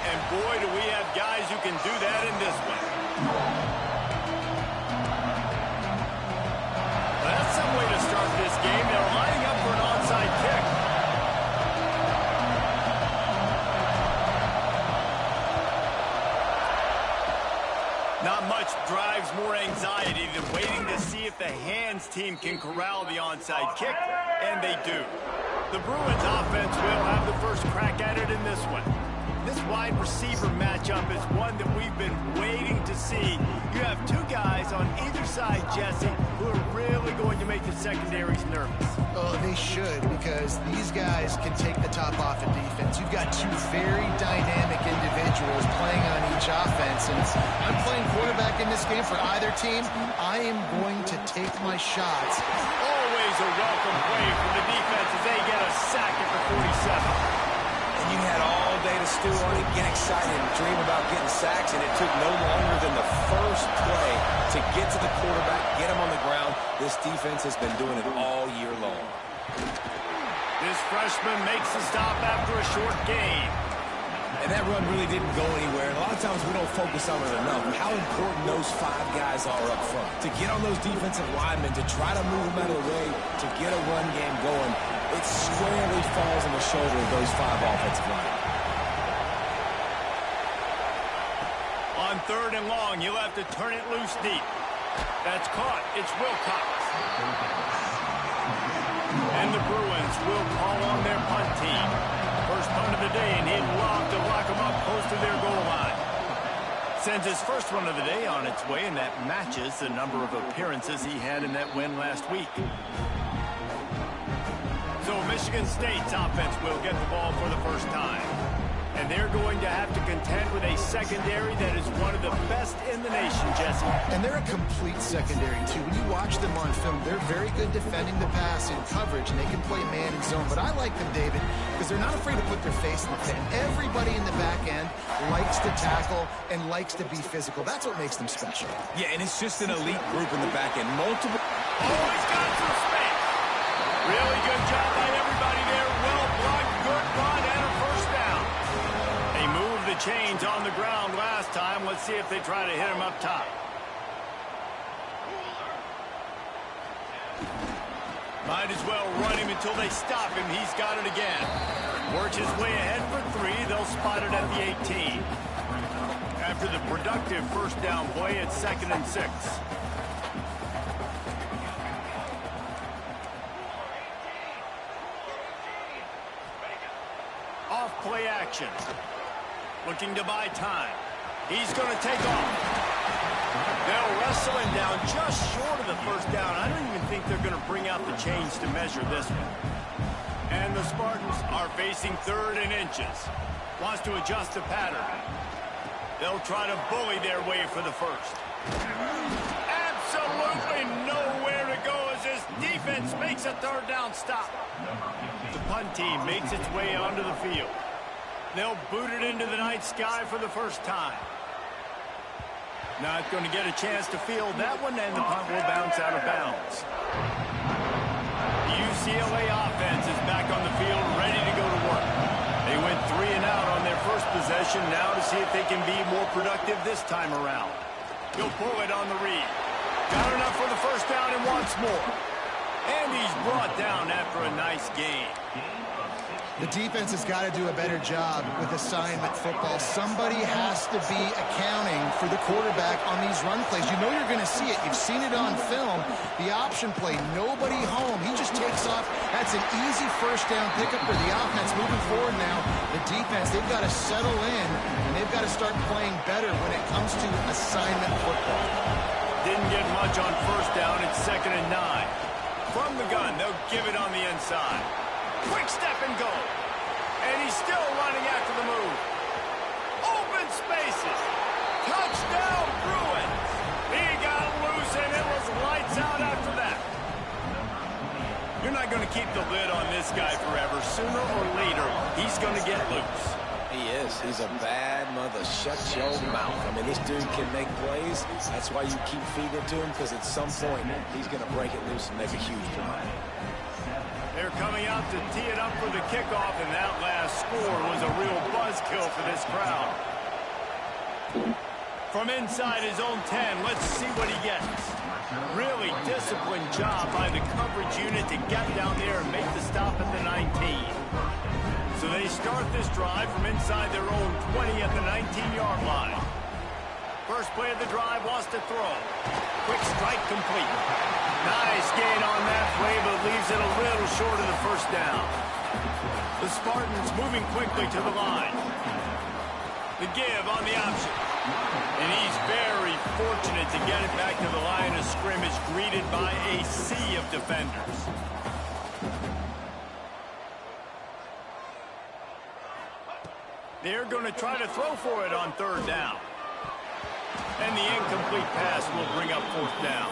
And boy, do we have guys who can do that in this one. That's some way to start this game. They're lining up for an onside kick. Not much drives more anxiety than waiting to see if the hands team can corral the onside kick, and they do. The Bruins offense will have the first crack at it in this one. This wide receiver matchup is one that we've been waiting to see. You have two guys on either side, Jesse, who are really going to make the secondaries nervous. Oh, they should, because these guys can take the top off of defense. You've got two very dynamic individuals playing on each offense, and I'm playing quarterback in this game for either team. I am going to take my shots. Always a welcome play from the defense as they get a sack at the 47. And you had all day to stew on it, get excited, and dream about getting sacks, and it took no longer than the first play to get to the quarterback, get him on the ground. This defense has been doing it all year long. This freshman makes the stop after a short gain. And that run really didn't go anywhere. And a lot of times we don't focus on it enough. How important those five guys are up front. To get on those defensive linemen, to try to move them out of the way, to get a run game going, it squarely falls on the shoulder of those five offensive linemen. On 3rd and long, you'll have to turn it loose deep. That's caught. It's Wilcox. And the Bruins will call on their punt team. First punt of the day, and he'd love to lock them up close to their goal line. Sends his first one of the day on its way, and that matches the number of appearances he had in that win last week. So Michigan State's offense will get the ball for the first time. And they're going to have to contend with a secondary that is one of the best in the nation, Jesse. And they're a complete secondary, too. When you watch them on film, they're very good defending the pass in coverage, and they can play man and zone. But I like them, David, because they're not afraid to put their face in the pit. Everybody in the back end likes to tackle and likes to be physical. That's what makes them special. Yeah, and it's just an elite group in the back end. Multiple. Always got some space. Really good job by everybody there. Well blocked, good run, and a first down. They moved the chains on the ground last time. Let's see if they try to hit him up top. Might as well run him until they stop him. He's got it again. Works his way ahead for 3. They'll spot it at the 18. After the productive first down play, it's 2nd and 6. Off play action. Looking to buy time. He's going to take off. They'll wrestle him down just short of the first down. I don't even think they're going to bring out the chains to measure this one. And the Spartans are facing 3rd and inches. Wants to adjust the pattern. They'll try to bully their way for the first. Absolutely nowhere to go as this defense makes a 3rd down stop. The punt team makes its way onto the field. They'll boot it into the night sky for the first time. Not going to get a chance to field that one, and the punt will bounce out of bounds. The UCLA offense is back on the field, ready to go to work. They went 3 and out on their first possession, now to see if they can be more productive this time around. He'll pull it on the read. Got enough for the first down and wants more. And he's brought down after a nice gain. The defense has got to do a better job with assignment football. Somebody has to be accounting for the quarterback on these run plays. You know you're going to see it. You've seen it on film. The option play, nobody home. He just takes off. That's an easy first down pickup for the offense. Moving forward now, the defense, they've got to settle in, and they've got to start playing better when it comes to assignment football. Didn't get much on first down. It's 2nd and 9. From the gun, they'll give it on the inside. Quick step and go. And he's still running after the move. Open spaces. Touchdown, Bruins. He got loose, and it was lights out after that. You're not going to keep the lid on this guy forever. Sooner or later, he's going to get loose. He is. He's a bad mother. Shut your mouth. I mean, this dude can make plays. That's why you keep feeding it to him, because at some point, he's going to break it loose and make a huge play. They're coming out to tee it up for the kickoff, and that last score was a real buzzkill for this crowd. From inside his own 10, let's see what he gets. Really disciplined job by the coverage unit to get down there and make the stop at the 19. So they start this drive from inside their own 20 at the 19-yard line. First play of the drive, wants to throw. Quick strike complete. Nice gain on that play, but leaves it a little short of the first down. The Spartans moving quickly to the line. The give on the option. And he's very fortunate to get it back to the line of scrimmage, greeted by a sea of defenders. They're going to try to throw for it on third down. And the incomplete pass will bring up fourth down.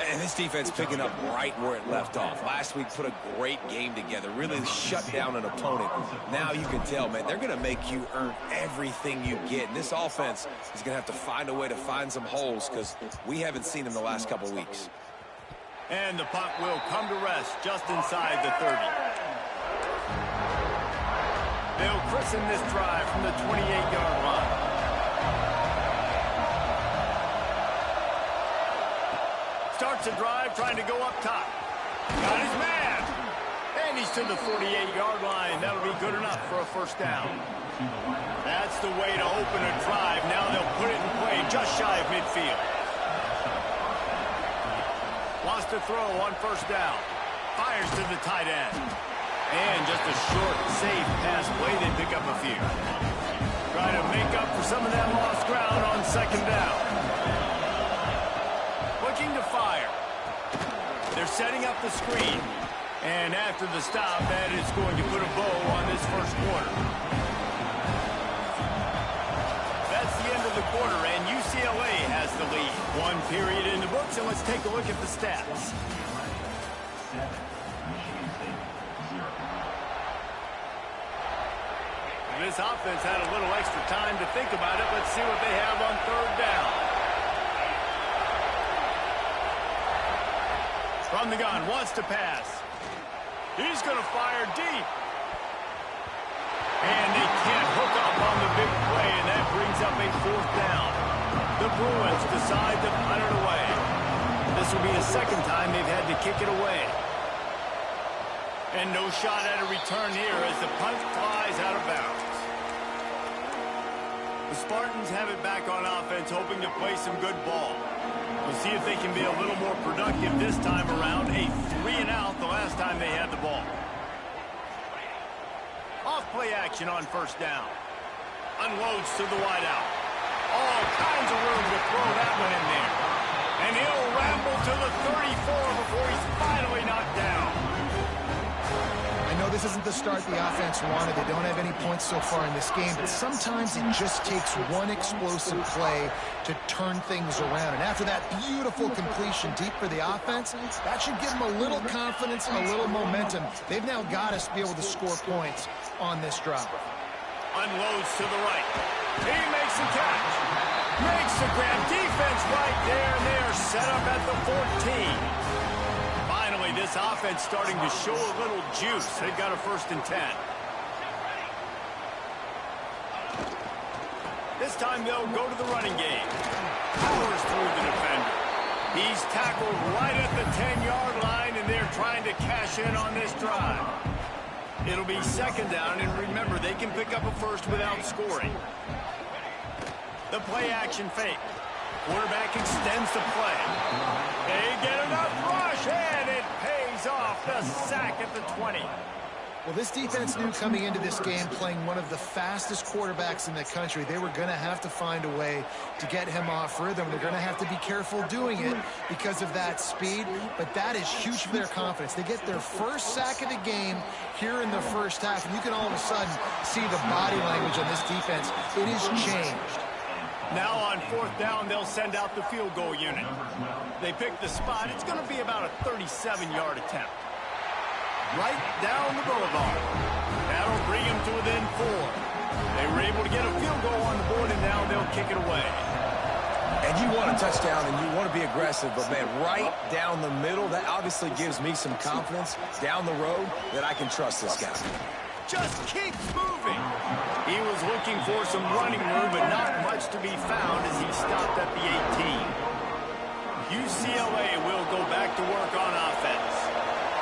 And this defense picking up right where it left off. Last week put a great game together, really shut down an opponent. Now you can tell, man, they're going to make you earn everything you get. And this offense is going to have to find a way to find some holes because we haven't seen them the last couple weeks. And the punt will come to rest just inside the 30. They'll christen this drive from the 28-yard line. Starts a drive trying to go up top. Got his man. And he's to the 48-yard line. That'll be good enough for a first down. That's the way to open a drive. Now they'll put it in play just shy of midfield. Wants to throw on first down. Fires to the tight end. And just a short, safe pass play. They pick up a few. Try to make up for some of that lost ground on second down. Looking to fire. They're setting up the screen. And after the stop, that is going to put a bow on this first quarter. That's the end of the quarter, and UCLA has the lead. One period in the books, and let's take a look at the stats. This offense had a little extra time to think about it. Let's see what they have on third down. From the gun, wants to pass. He's going to fire deep. And they can't hook up on the big play, and that brings up a fourth down. The Bruins decide to punt it away. This will be the second time they've had to kick it away. And no shot at a return here as the punt flies out of bounds. The Spartans have it back on offense, hoping to play some good ball. We'll see if they can be a little more productive this time around. A 3-and-out the last time they had the ball. Off-play action on first down. Unloads to the wideout. All kinds of room to throw that one in there. And he'll ramble to the 34 before he's finally knocked down. I know this isn't the start the offense wanted. They don't have any points so far in this game, but sometimes it just takes one explosive play to turn things around. And after that beautiful completion deep for the offense, that should give them a little confidence, a little momentum. They've now got us to be able to score points on this drive. Unloads to the right. He makes the catch. Makes the grab. Defense right there, and they are set up at the 14. Finally, this offense starting to show a little juice. They've got a 1st and 10. This time they'll go to the running game. Powers through the defender. He's tackled right at the 10-yard line, and they're trying to cash in on this drive. It'll be second down, and remember, they can pick up a first without scoring. The play action fake. Quarterback extends the play. They get enough rush, and it pays off. The sack at the 20. Well, this defense knew coming into this game, playing one of the fastest quarterbacks in the country, they were going to have to find a way to get him off rhythm. They're going to have to be careful doing it because of that speed, but that is huge for their confidence. They get their first sack of the game here in the first half, and you can all of a sudden see the body language on this defense. It is changed. Now on 4th down, they'll send out the field goal unit. They pick the spot. It's going to be about a 37-yard attempt. Right down the boulevard. That'll bring them to within 4. They were able to get a field goal on the board, and now they'll kick it away. And you want a touchdown and you want to be aggressive, but, man, right down the middle, that obviously gives me some confidence down the road that I can trust this guy. Just keeps moving. He was looking for some running room, but not much to be found as he stopped at the 18. UCLA will go back to work on offense.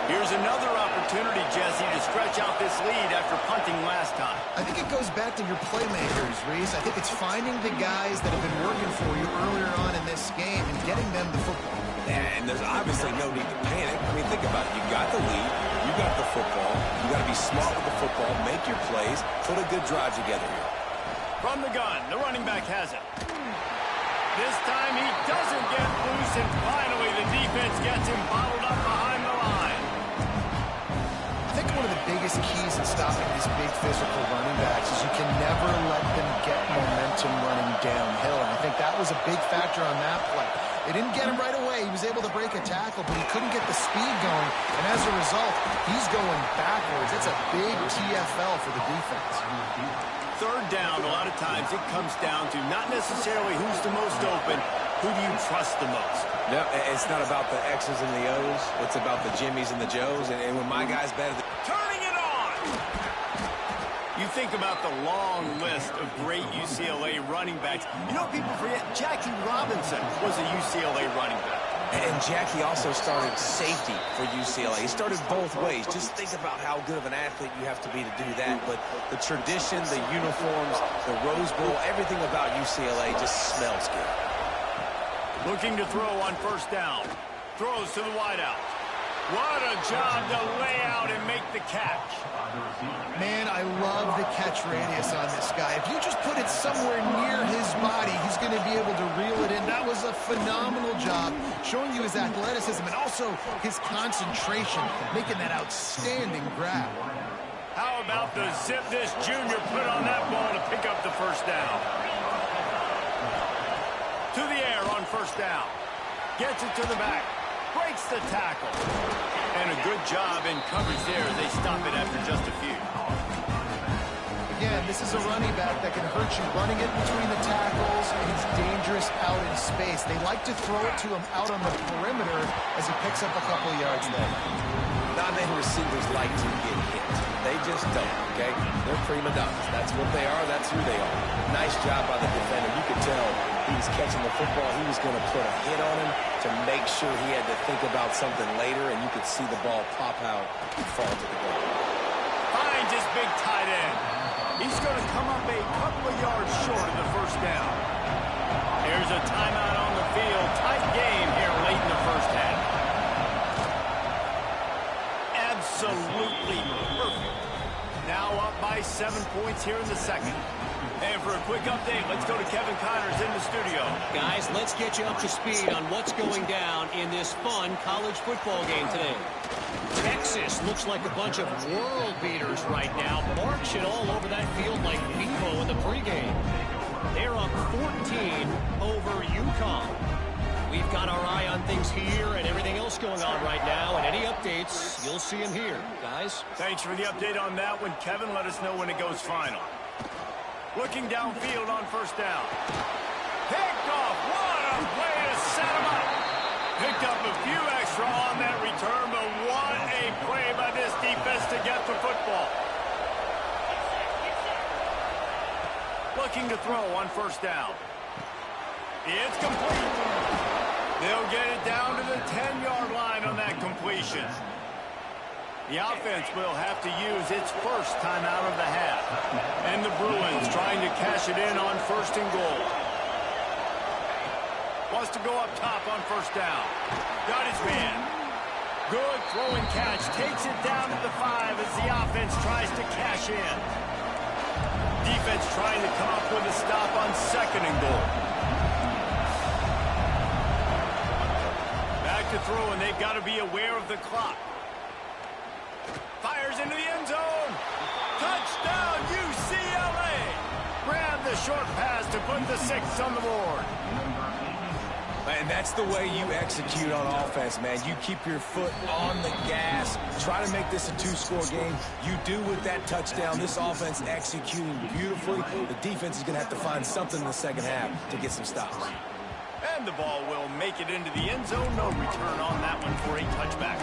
Here's another opportunity, Jesse, to stretch out this lead after punting last time. I think it goes back to your playmakers, Reese. I think it's finding the guys that have been working for you earlier on in this game and getting them the football. And there's obviously no need to panic. I mean, think about it. You got the lead. You got the football. You got to be smart with the football. Make your plays. Put a good drive together here. From the gun, the running back has it. This time he doesn't get loose, and finally the defense gets him bottled up behind the line. I think one of the biggest keys in stopping these big physical running backs is you can never let them get momentum running downhill. And I think that was a big factor on that play. They didn't get him right away. He was able to break a tackle, but he couldn't get the speed going. And as a result, he's going backwards. It's a big TFL for the defense. Third down, a lot of times it comes down to not necessarily who's the most open, who do you trust the most? No, it's not about the X's and the O's. It's about the Jimmys and the Joes. And when my guy's better than... Turning it on! You think about the long list of great UCLA running backs. You know, people forget Jackie Robinson was a UCLA running back. And Jackie also started safety for UCLA. He started both ways. Just think about how good of an athlete you have to be to do that. But the tradition, the uniforms, the Rose Bowl, everything about UCLA just smells good. Looking to throw on first down. Throws to the wideout. What a job to lay out and make the catch. Man, I love the catch radius on this guy. If you just put it somewhere near his body, he's going to be able to reel it in. That was a phenomenal job, showing you his athleticism and also his concentration, making that outstanding grab. How about the zip this junior put on that ball to pick up the first down? To the air on first down. Gets it to the back. Breaks the tackle. And a good job in coverage there. They stop it after just a few. Again, this is a running back that can hurt you running it between the tackles, and he's dangerous out in space. They like to throw it to him out on the perimeter as he picks up a couple of yards there. Not many receivers like to get hit. They just don't, okay? They're prima donnas. That's what they are. That's who they are. Nice job by the defender. You could tell he was catching the football. He was going to put a hit on him to make sure he had to think about something later, and you could see the ball pop out and fall to the ground. Finds his big tight end. He's going to come up a couple of yards short of the first down. There's a timeout on the field. Tight game here late in the first half. Absolutely perfect. Now up by 7 points here in the second. And for a quick update, let's go to Kevin Connors in the studio. Guys, let's get you up to speed on what's going down in this fun college football game today. Texas looks like a bunch of world beaters right now, marching all over that field like Bevo in the pregame. They're up 14 over UConn. We've got our eye on things here and everything else going on right now, and any updates, you'll see them here. Guys? Thanks for the update on that one, Kevin. Let us know when it goes final. Looking downfield on first down. Picked off. What a way to set him up. Picked up a few extra on that return, but what a play by this defense to get the football. Looking to throw on first down. It's complete. They'll get it down to the 10-yard line on that completion. The offense will have to use its first timeout of the half. And the Bruins trying to cash it in on first and goal. Wants to go up top on first down. Got his man. Good throwing catch. Takes it down to the 5 as the offense tries to cash in. Defense trying to come up with a stop on second and goal. Back to throw, and they've got to be aware of the clock. Fires into the end zone. Touchdown, UCLA. Grab the short pass to put the 6 on the board. And that's the way you execute on offense, man. You keep your foot on the gas. Try to make this a 2-score game. You do with that touchdown. This offense executing beautifully. The defense is going to have to find something in the second half to get some stops. And the ball will make it into the end zone. No return on that one for a touchback.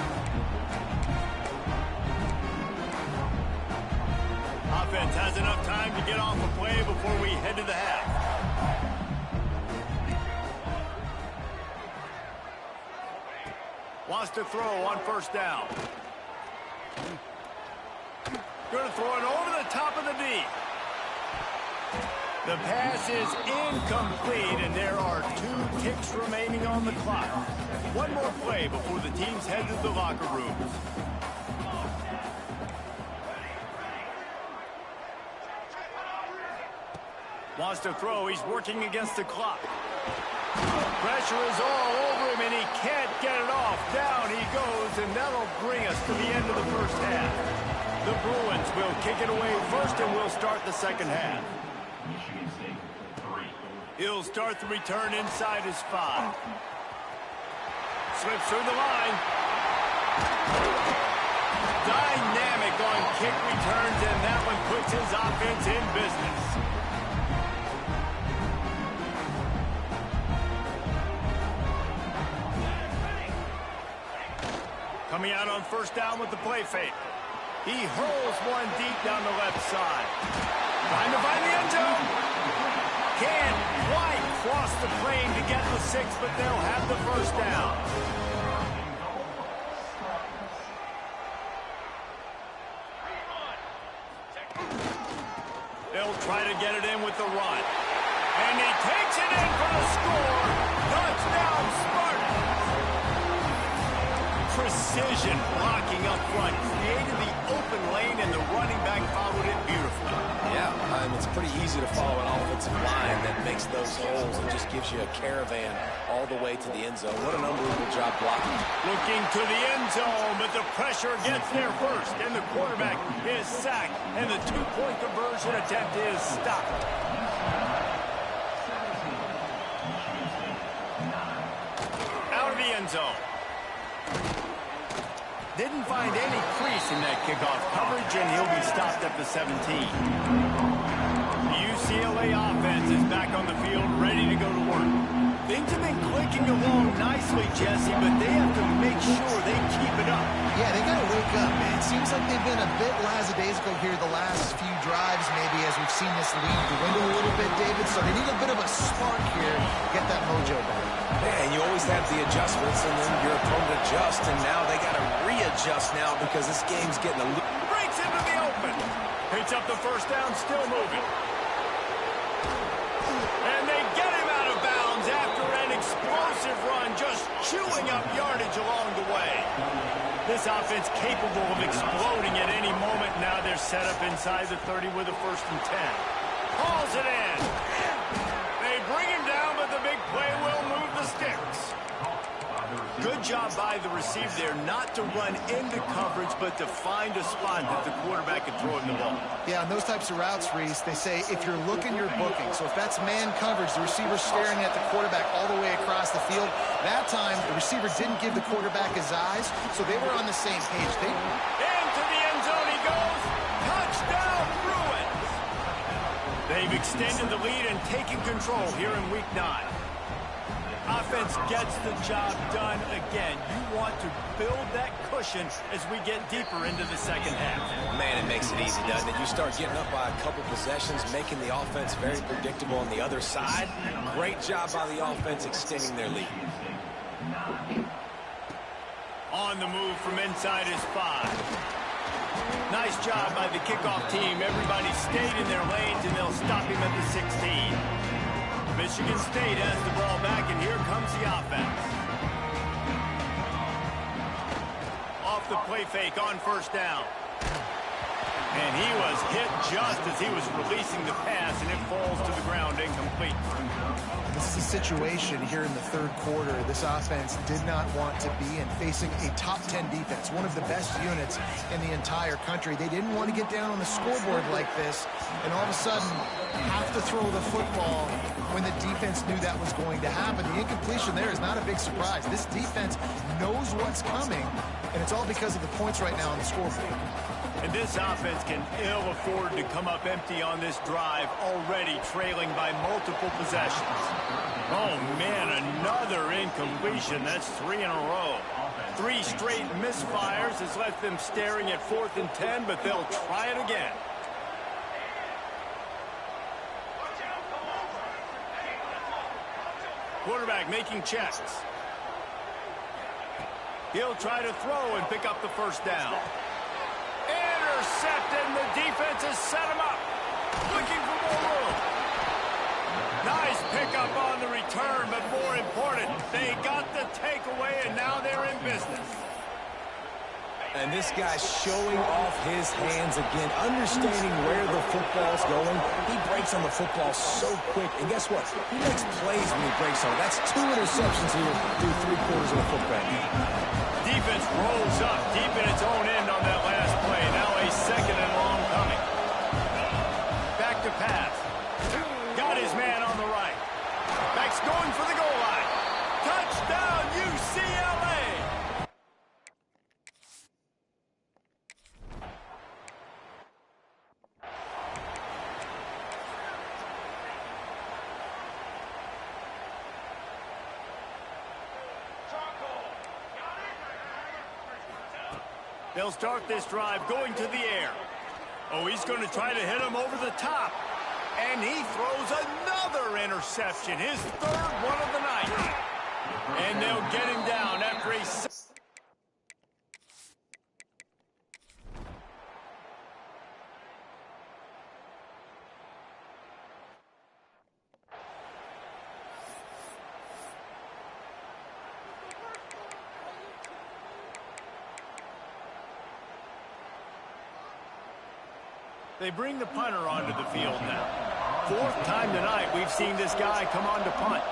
Offense has enough time to get off a play before we head to the half. Wants to throw on first down. Going to throw it over the top of the D. The pass is incomplete, and there are 2 ticks remaining on the clock. One more play before the teams head to the locker rooms. Wants to throw. He's working against the clock. Pressure is all over him, and he can't get it off. Down he goes, and that'll bring us to the end of the first half. The Bruins will kick it away first, and we'll start the second half. He'll start the return inside his 5. Slips through the line. Dynamic on kick returns, and that one puts his offense in business. Coming out on first down with the play fake. He hurls one deep down the left side. Trying to find the end zone. Can't quite cross the plane to get the 6, but they'll have the first down. They'll try to get it in with the run. And he takes it in for the score. Touchdown, Spartans. Precision blocking up front. Created the open lane, and the running back followed it beautifully. Yeah, it's pretty easy to follow an offensive line that makes those holes and just gives you a caravan all the way to the end zone. What an unbelievable job blocking. Looking to the end zone, but the pressure gets there first, and the quarterback is sacked, and the 2-point conversion attempt is stopped. Out of the end zone. Didn't find any crease in that kickoff coverage, and he'll be stopped at the 17. The UCLA offense is back on the field, ready to go to work. Things have been clicking along nicely, Jesse, but they have to make sure they keep it up. Yeah, they got to wake up, man. It seems like they've been a bit lackadaisical here the last few drives, maybe, as we've seen this lead dwindle a little bit, David. So they need a bit of a spark here to get that mojo back. Yeah, and you always have the adjustments, and then your opponent adjusts, and now they got to readjust now because this game's getting a little... Breaks into the open. Picks up the first down, still moving. And they get him out of bounds after an explosive run, just chewing up yardage along the way. This offense capable of exploding at any moment. Now they're set up inside the 30 with a 1st and 10. Hauls it in. They bring him down, but the big play will move the sticks. Good job by the receiver there not to run into coverage, but to find a spot that the quarterback can throw him the ball. Yeah, on those types of routes, Reese, they say if you're looking, you're booking. So if that's man coverage, the receiver's staring at the quarterback all the way across the field. That time, the receiver didn't give the quarterback his eyes, so they were on the same page. Into the end zone he goes. Touchdown, Bruins. They've extended the lead and taken control here in Week 9. Offense gets the job done again. You want to build that cushion as we get deeper into the second half. Man, it makes it easy, doesn't it? You start getting up by a couple possessions, making the offense very predictable on the other side. Great job by the offense extending their lead. On the move from inside his 5. Nice job by the kickoff team. Everybody stayed in their lanes, and they'll stop him at the 16. Michigan State has the ball back, and here comes the offense. Off the play fake on first down. And he was hit just as he was releasing the pass, and it falls to the ground incomplete. This is a situation here in the 3rd quarter this offense did not want to be in, facing a top 10 defense, one of the best units in the entire country. They didn't want to get down on the scoreboard like this and all of a sudden have to throw the football when the defense knew that was going to happen. The incompletion there is not a big surprise. This defense knows what's coming, and it's all because of the points right now on the scoreboard. And this offense can ill afford to come up empty on this drive, already trailing by multiple possessions. Oh, man, another incompletion. That's 3 in a row. 3 straight misfires has left them staring at 4th and 10, but they'll try it again. Quarterback making checks. He'll try to throw and pick up the first down. Intercepted, and the defense has set him up. Looking for more room. Nice pickup on the return, but more important, they got the takeaway, and now they're in business. And this guy's showing off his hands again, understanding where the football's going. He breaks on the football so quick. And guess what? He makes plays when he breaks on it. That's 2 interceptions here through 3/4 of the football game. Defense rolls up deep in its own end on that last play. Now a 2nd and long coming. Back to pass. Got his man on the right. Back's going for the goal line. Touchdown, UCLA! They'll start this drive going to the air. Oh, he's going to try to hit him over the top. And he throws another interception, his 3rd one of the night. And they'll get him down after a... They bring the punter onto the field now. 4th time tonight we've seen this guy come on to punt.